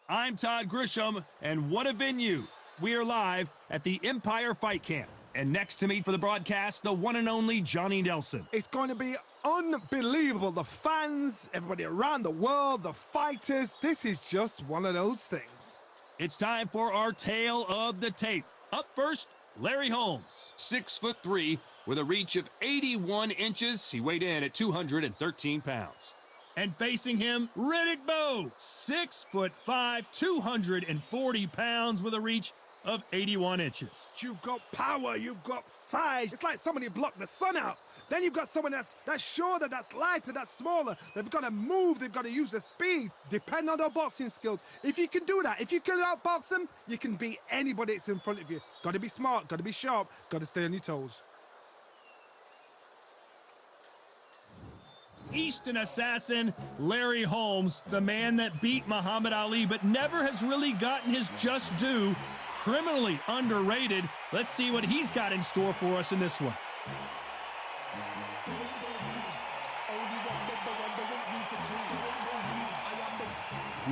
I'm Todd Grisham, and what a venue. We are live at the Empire Fight Camp. And next to me for the broadcast, the one and only Johnny Nelson. It's going to be unbelievable. The fans, everybody around the world, the fighters. This is just one of those things. It's time for our tale of the tape. Up first, Larry Holmes. 6'3", with a reach of 81 inches. He weighed in at 213 pounds. And facing him, Riddick Bowe. 6'5", 240 pounds with a reach of 81 inches. You've got power, you've got size. It's like somebody blocked the sun out. Then you've got someone that's shorter, that's lighter, that's smaller. They've got to move, they've got to use their speed. Depend on their boxing skills. If you can do that, if you can outbox them, you can beat anybody that's in front of you. Got to be smart, got to be sharp, got to stay on your toes. Eastern assassin Larry Holmes, the man that beat Muhammad Ali but never has really gotten his just due. Criminally underrated. Let's see what he's got in store for us in this one.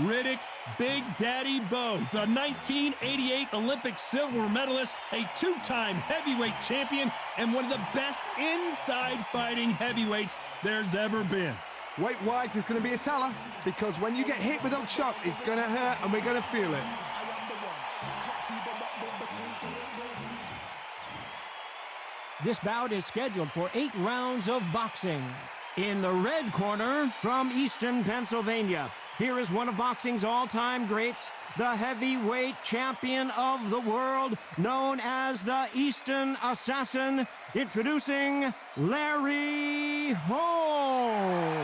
Riddick Big Daddy Bowe, the 1988 Olympic silver medalist, a two-time heavyweight champion, and one of the best inside fighting heavyweights there's ever been. Weight-wise, it's going to be a teller, because when you get hit with those shots, it's going to hurt and we're going to feel it. This bout is scheduled for 8 rounds of boxing. In the red corner, from Easton, Pennsylvania, here is one of boxing's all-time greats, the heavyweight champion of the world, known as the Easton Assassin, introducing Larry Holmes.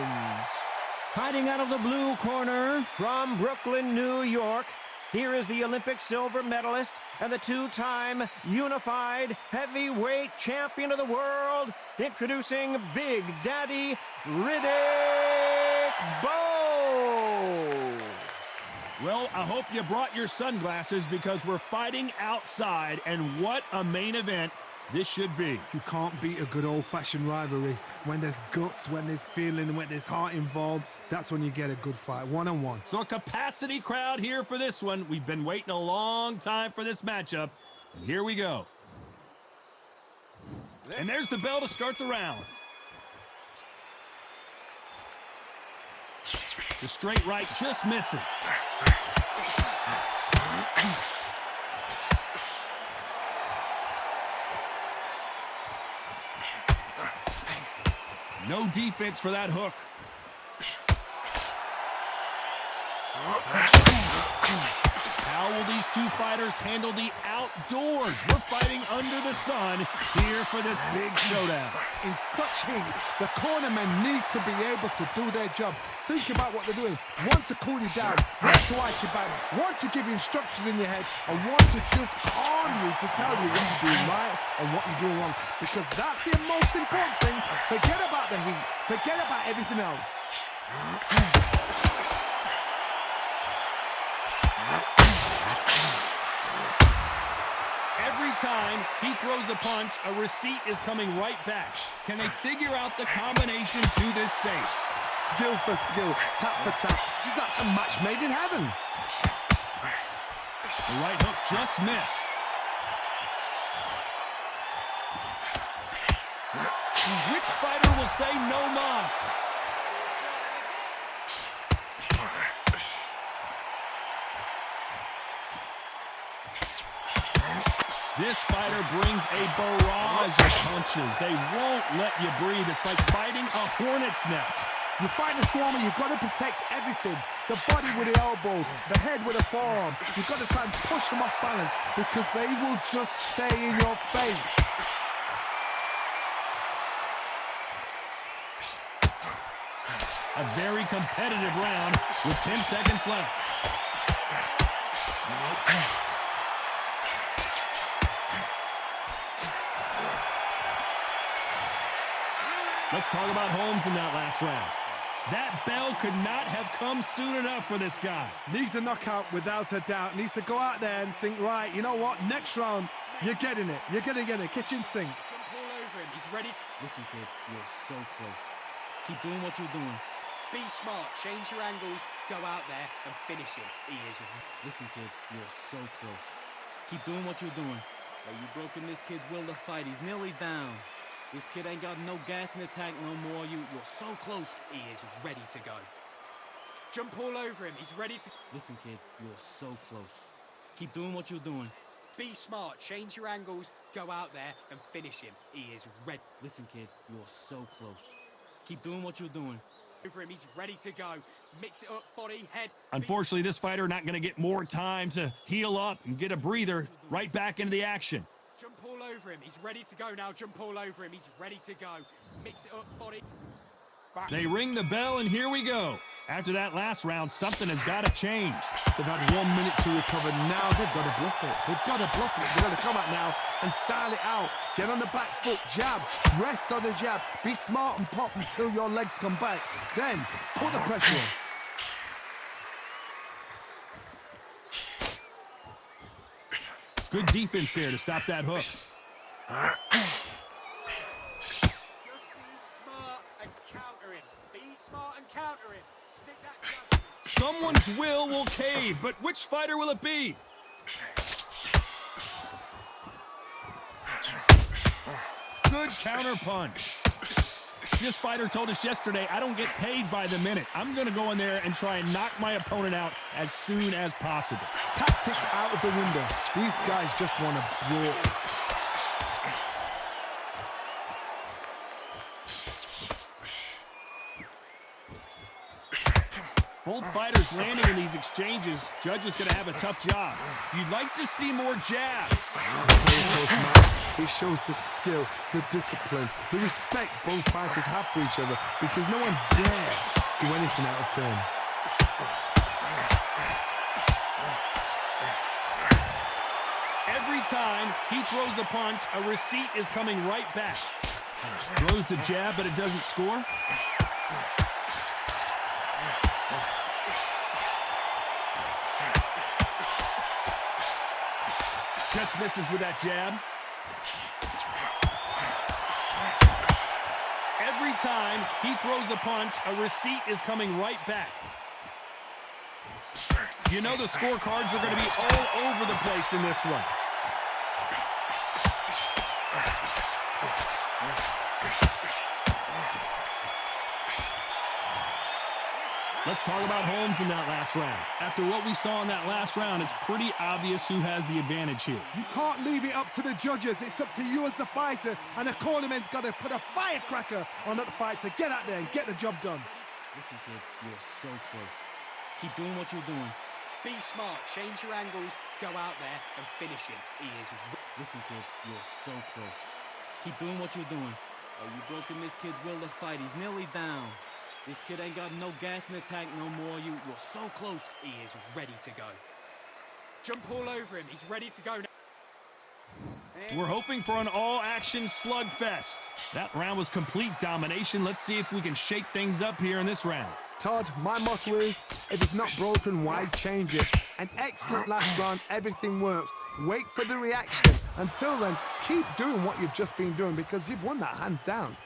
Fighting out of the blue corner, from Brooklyn, New York, here is the Olympic silver medalist and the two-time unified heavyweight champion of the world, introducing Big Daddy Riddick Bowe. Well, I hope you brought your sunglasses because we're fighting outside, and what a main event this should be. You can't beat a good old-fashioned rivalry. When there's guts, when there's feeling, when there's heart involved, that's when you get a good fight, one-on-one. So a capacity crowd here for this one. We've been waiting a long time for this matchup, and here we go. And there's the bell to start the round. The straight right just misses. No defense for that hook. How will these two fighters handle the outdoors? We're fighting under the sun here for this big showdown. In such heat, the cornermen need to be able to do their job. Think about what they're doing. One to cool you down, one to ice you back, one to give you instructions in your head, and one to just calm you to tell you what you're doing right and what you're doing wrong. Because that's the most important thing. Forget about the heat. Forget about everything else. Every time he throws a punch, a receipt is coming right back. Can they figure out the combination to this safe? Skill for skill, tap for tap, just like a match made in heaven. The right hook just missed. Which fighter will say no mas? This fighter brings a barrage of punches. They won't let you breathe. It's like fighting a hornet's nest. You fight a swarmer, you've got to protect everything. The body with the elbows, the head with the forearm. You've got to try and push them off balance because they will just stay in your face. A very competitive round with 10 seconds left. Let's talk about Holmes in that last round. That bell could not have come soon enough for this guy. Needs a knockout without a doubt. Needs to go out there and think, right, you know what? Next round, you're getting it. You're going to get it. Kitchen sink. Jump all over him. He's ready. Listen, kid, you're so close. Keep doing what you're doing. Be smart, change your angles, go out there and finish him. He is. Listen, kid, you're so close. Keep doing what you're doing. Oh, you've broken this kid's will to fight. He's nearly down. This kid ain't got no gas in the tank no more. You're so close. He is ready to go. Jump all over him. He's ready to. Listen, kid, you're so close. Keep doing what you're doing. Be smart, change your angles, go out there and finish him. He is ready. Listen, kid, you're so close. Keep doing what you're doing. Over him, he's ready to go. Mix it up, body, head. Unfortunately, this fighter not going to get more time to heal up and get a breather. Right back into the action. Jump all over him. He's ready to go now. Jump all over him. He's ready to go. Mix it up, body. They ring the bell, and here we go. After that last round, something has got to change. They've had 1 minute to recover. Now they've got to bluff it. They've got to bluff it. They've got to come out now and style it out. Get on the back foot, jab. Rest on the jab. Be smart and pop until your legs come back. Then put the pressure on. Good defense there to stop that hook. Just be smart and counter him. Be smart and counter him. Stick that jab. Someone's will cave, but which fighter will it be? Good counter punch. This fighter told us yesterday, I don't get paid by the minute. I'm going to go in there and try and knock my opponent out as soon as possible. Tactics out of the window. These guys just want to brawl. Both fighters landing in these exchanges. Judge is going to have a tough job. You'd like to see more jabs. It shows the skill, the discipline, the respect both fighters have for each other because no one dare do anything out of turn. Every time he throws a punch, a receipt is coming right back. Throws the jab, but it doesn't score. Just misses with that jab. Every time he throws a punch, a receipt is coming right back. You know the scorecards are going to be all over the place in this one. Let's talk about Holmes in that last round. After what we saw in that last round, it's pretty obvious who has the advantage here. You can't leave it up to the judges. It's up to you as the fighter, and the cornerman's got to put a firecracker on that fight to get out there and get the job done. Listen, kid, you're so close. Keep doing what you're doing. Be smart, change your angles, go out there and finish him. He is. Listen, kid, you're so close. Keep doing what you're doing. Oh, you've broken this kid's will to fight. He's nearly down. This kid ain't got no gas in the tank no more. You're so close. He is ready to go. Jump all over him. He's ready to go now. We're hoping for an all-action slugfest. That round was complete domination. Let's see if we can shake things up here in this round. Todd, my motto is, if it's not broken, why change it? An excellent last round, everything works. Wait for the reaction. Until then, keep doing what you've just been doing because you've won that hands down.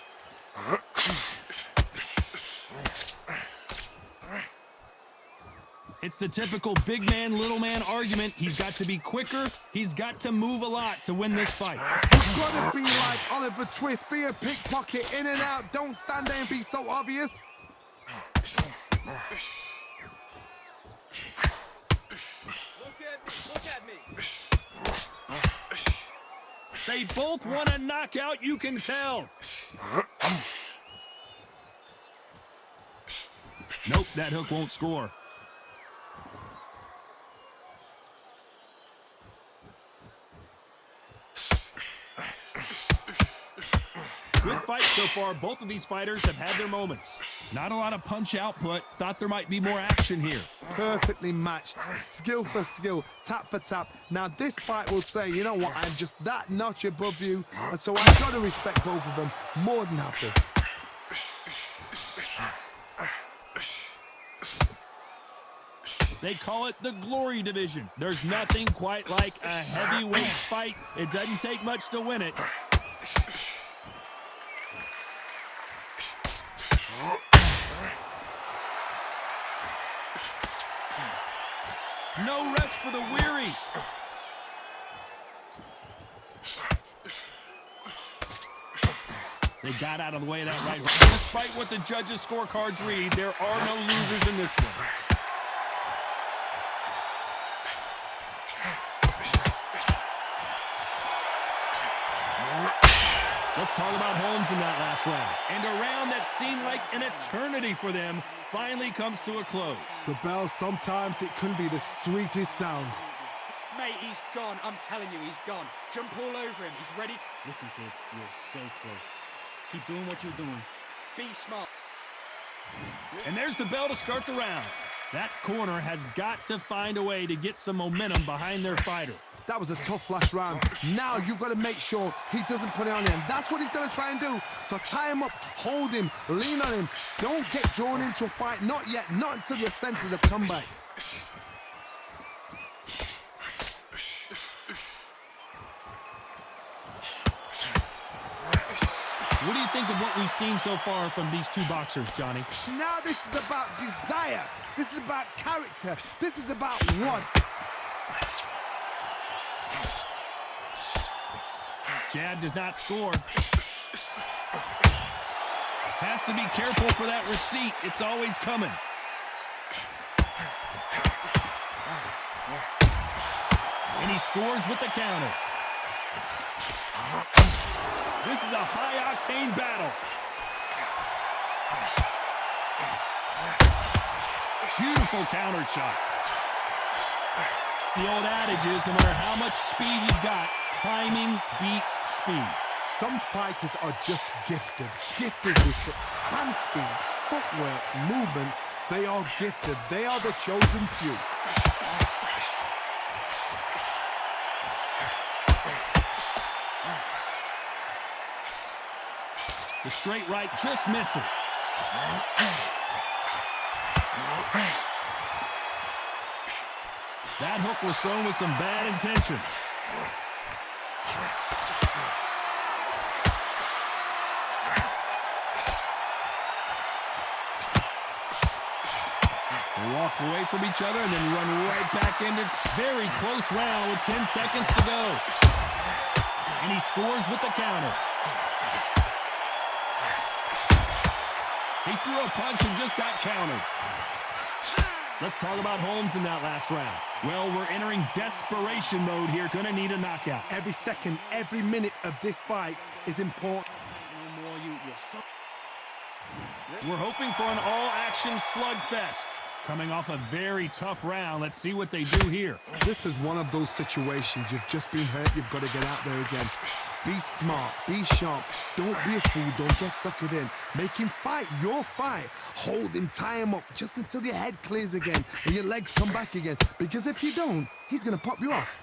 It's the typical big man, little man argument. He's got to be quicker. He's got to move a lot to win this fight. You've got to be like Oliver Twist. Be a pickpocket, in and out. Don't stand there and be so obvious. Look at me. They both want a knockout, you can tell. Nope, that hook won't score. Good fight so far. Both of these fighters have had their moments. Not a lot of punch output. Thought there might be more action here. Perfectly matched. Skill for skill. Tap for tap. Now this fight will say, you know what, I'm just that notch above you. And so I've got to respect both of them more than happy. They call it the glory division. There's nothing quite like a heavyweight fight. It doesn't take much to win it. No rest for the weary. They got out of the way of that right hook. Despite what the judges' scorecards read, there are no losers in this one. Let's talk about Holmes in that last round. And a round that seemed like an eternity for them finally comes to a close. The bell, sometimes it can be the sweetest sound. Mate, he's gone. I'm telling you, he's gone. Jump all over him. He's ready to... Listen, kid, you're so close. Keep doing what you're doing. Be smart. And there's the bell to start the round. That corner has got to find a way to get some momentum behind their fighter. That was a tough last round. Now you've got to make sure he doesn't put it on him. That's what he's going to try and do. So tie him up, hold him, lean on him. Don't get drawn into a fight. Not yet. Not until your senses have come back. What do you think of what we've seen so far from these two boxers, Johnny? Now this is about desire. This is about character. This is about want. Jab does not score. Has to be careful for that receipt. It's always coming. And he scores with the counter. This is a high-octane battle. Beautiful counter shot. The old adage is, no matter how much speed you've got, timing beats speed. Some fighters are just gifted. Gifted with such hand speed, footwork, movement. They are gifted. They are the chosen few. The straight right just misses. That hook was thrown with some bad intentions. They walk away from each other and then run right back into very close round with 10 seconds to go. And he scores with the counter. He threw a punch and just got countered. Let's talk about Holmes in that last round. Well, we're entering desperation mode here. Gonna need a knockout. Every second, every minute of this fight is important. No more, you're so... We're hoping for an all-action slugfest. Coming off a very tough round. Let's see what they do here. This is one of those situations. You've just been hurt. You've got to get out there again. Be smart. Be sharp. Don't be a fool. Don't get suckered in. Make him fight your fight. Hold him. Tie him up just until your head clears again and your legs come back again. Because if you don't, he's going to pop you off.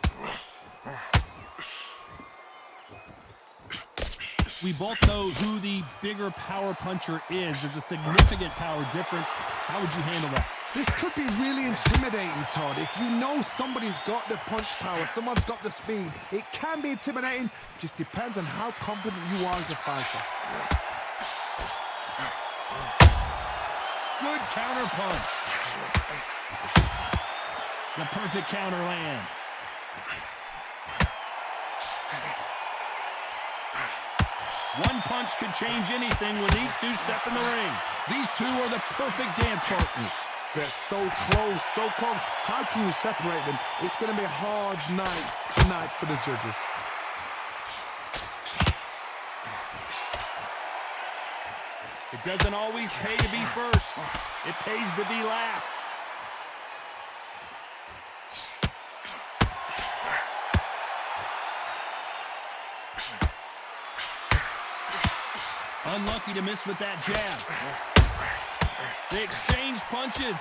We both know who the bigger power puncher is. There's a significant power difference. How would you handle that? This could be really intimidating, Todd. If you know somebody's got the punch power, someone's got the speed, it can be intimidating. Just depends on how confident you are as a fighter. Good counter punch. The perfect counter lands. One punch could change anything when these two step in the ring. These two are the perfect dance partners. They're so close, so close. How can you separate them? It's going to be a hard night tonight for the judges. It doesn't always pay to be first. It pays to be last. Unlucky to miss with that jab. They exchange punches.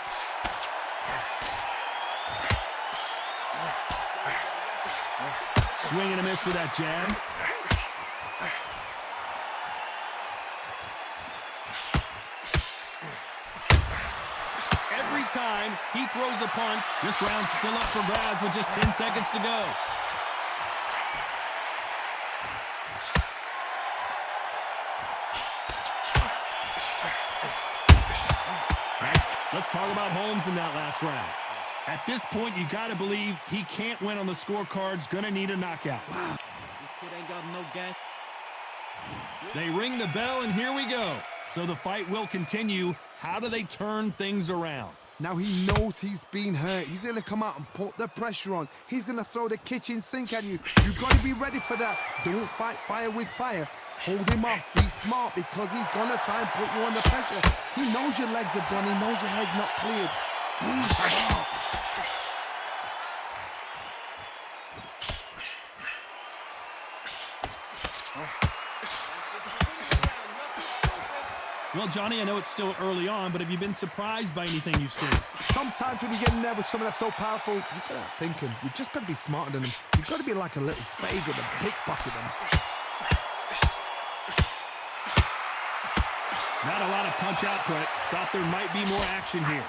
Swing and a miss with that jab. Every time he throws a punch, this round's still up for grabs with just 10 seconds to go. Let's talk about Holmes in that last round. At this point, you got to believe he can't win on the scorecards. Going to need a knockout. This kid ain't got no gas. They ring the bell, and here we go. So the fight will continue. How do they turn things around? Now he knows he's been hurt. He's going to come out and put the pressure on. He's going to throw the kitchen sink at you. You've got to be ready for that. Don't fight fire with fire. Hold him off. Be smart because he's going to try and put you under pressure. He knows your legs are gone. He knows your head's not cleared. Be sharp. Well, Johnny, I know it's still early on, but have you been surprised by anything you've seen? Sometimes when you get in there with someone that's so powerful, you've got to think him. You've just got to be smarter than him. You've got to be like a little faggot and pickpocket him. Not a lot of punch output. Thought there might be more action here.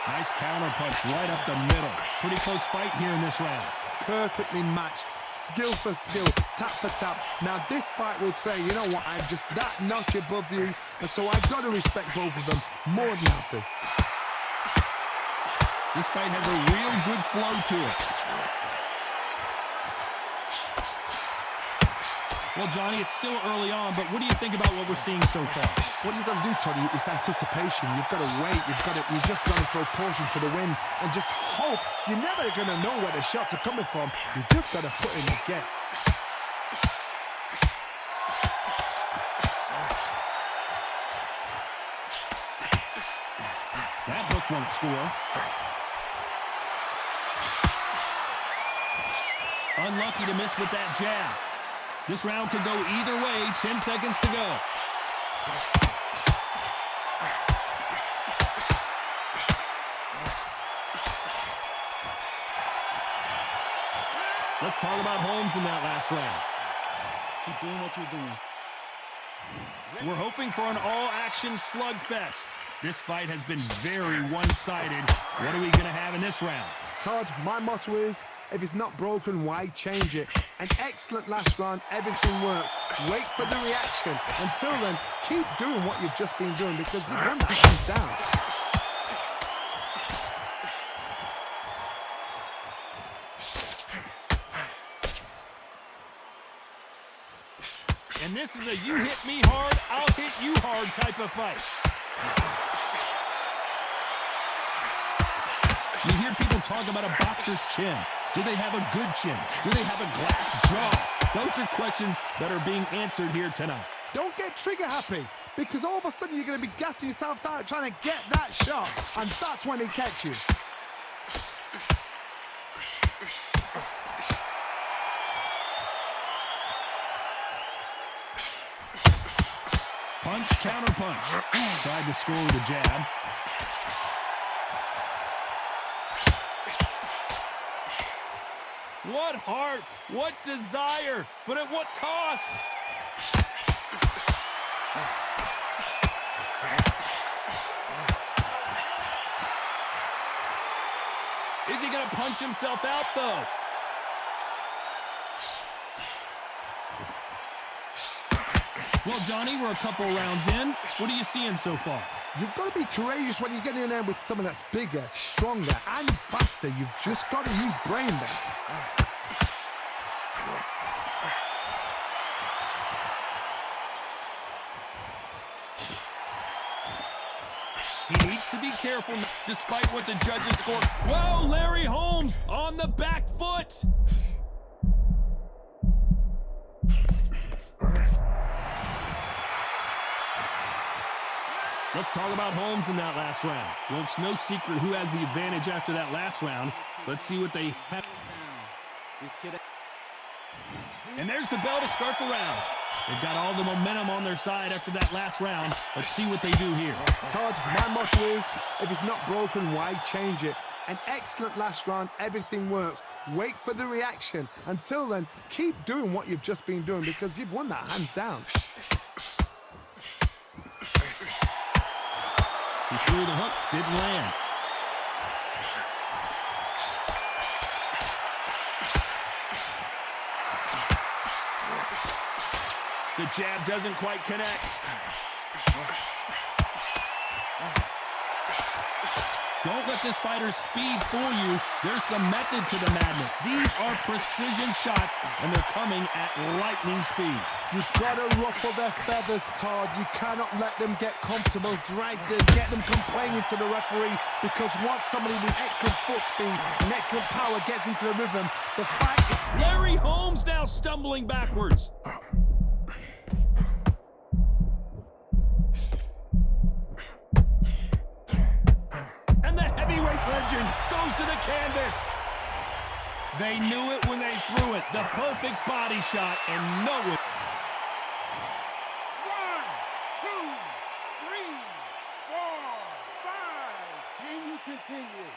Nice counter punch right up the middle. Pretty close fight here in this round. Perfectly matched, skill for skill, tap for tap. Now this fight will say, you know what, I'm just that notch above you, and so I've got to respect both of them more than happy. This fight has a real good flow to it. Well, Johnny, it's still early on, but what do you think about what we're seeing so far? What you've got to do, Tony, is anticipation. You've got to wait. You've just got to throw caution to the wind and just hope. You're never going to know where the shots are coming from. You just got to put in a guess. That hook won't score. Unlucky to miss with that jab. This round could go either way. 10 seconds to go. Let's talk about Holmes in that last round. Keep doing what you're doing. We're hoping for an all-action slugfest. This fight has been very one-sided. What are we going to have in this round? Todd, my motto is, if it's not broken, why change it? An excellent last round, everything works. Wait for the reaction. Until then, keep doing what you've just been doing because you've won that hands down. And this is a you hit me hard, I'll hit you hard type of fight. You hear people talk about a boxer's chin. Do they have a good chin? Do they have a glass jaw? Those are questions that are being answered here tonight. Don't get trigger happy because all of a sudden you're going to be gassing yourself out trying to get that shot, and that's when they catch you. Punch, counter punch. Tried to score with a jab. What heart, what desire, but at what cost? Is he going to punch himself out, though? Well, Johnny, we're a couple rounds in. What are you seeing so far? You've got to be courageous when you get in there with someone that's bigger, stronger, and faster. You've just got to use brain there. He needs to be careful despite what the judges scored. Whoa, Larry Holmes on the back foot. Let's talk about Holmes in that last round. Well, it's no secret who has the advantage after that last round. Let's see what they have. This kid. And there's the bell to start the round. They've got all the momentum on their side after that last round. Let's see what they do here. Todd, my motto is, if it's not broken, why change it? An excellent last round, everything works. Wait for the reaction. Until then, keep doing what you've just been doing because you've won that hands down. He threw the hook, didn't land. The jab doesn't quite connect. Don't let this fighter's speed fool you. There's some method to the madness. These are precision shots, and they're coming at lightning speed. You've got to ruffle their feathers, Todd. You cannot let them get comfortable, drag them, get them complaining to the referee, because once somebody with excellent foot speed and excellent power gets into the rhythm, the fight... Larry Holmes now stumbling backwards. And the heavyweight legend goes to the canvas. They knew it when they threw it. The perfect body shot, and no one... 1, 2, 3, 4, 5. Can you continue?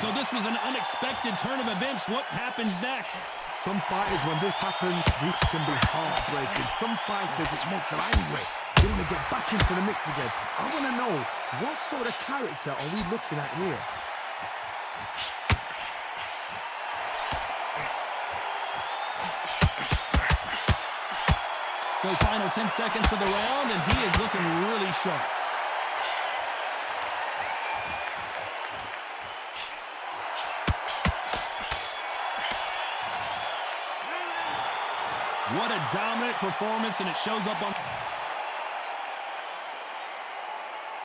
So this was an unexpected turn of events. What happens next? Some fighters, when this happens, this can be heartbreaking. Some fighters, it makes them angry. They want to get back into the mix again. I want to know, what sort of character are we looking at here? So final 10 seconds of the round, and he is looking really sharp. What a dominant performance, and it shows up on...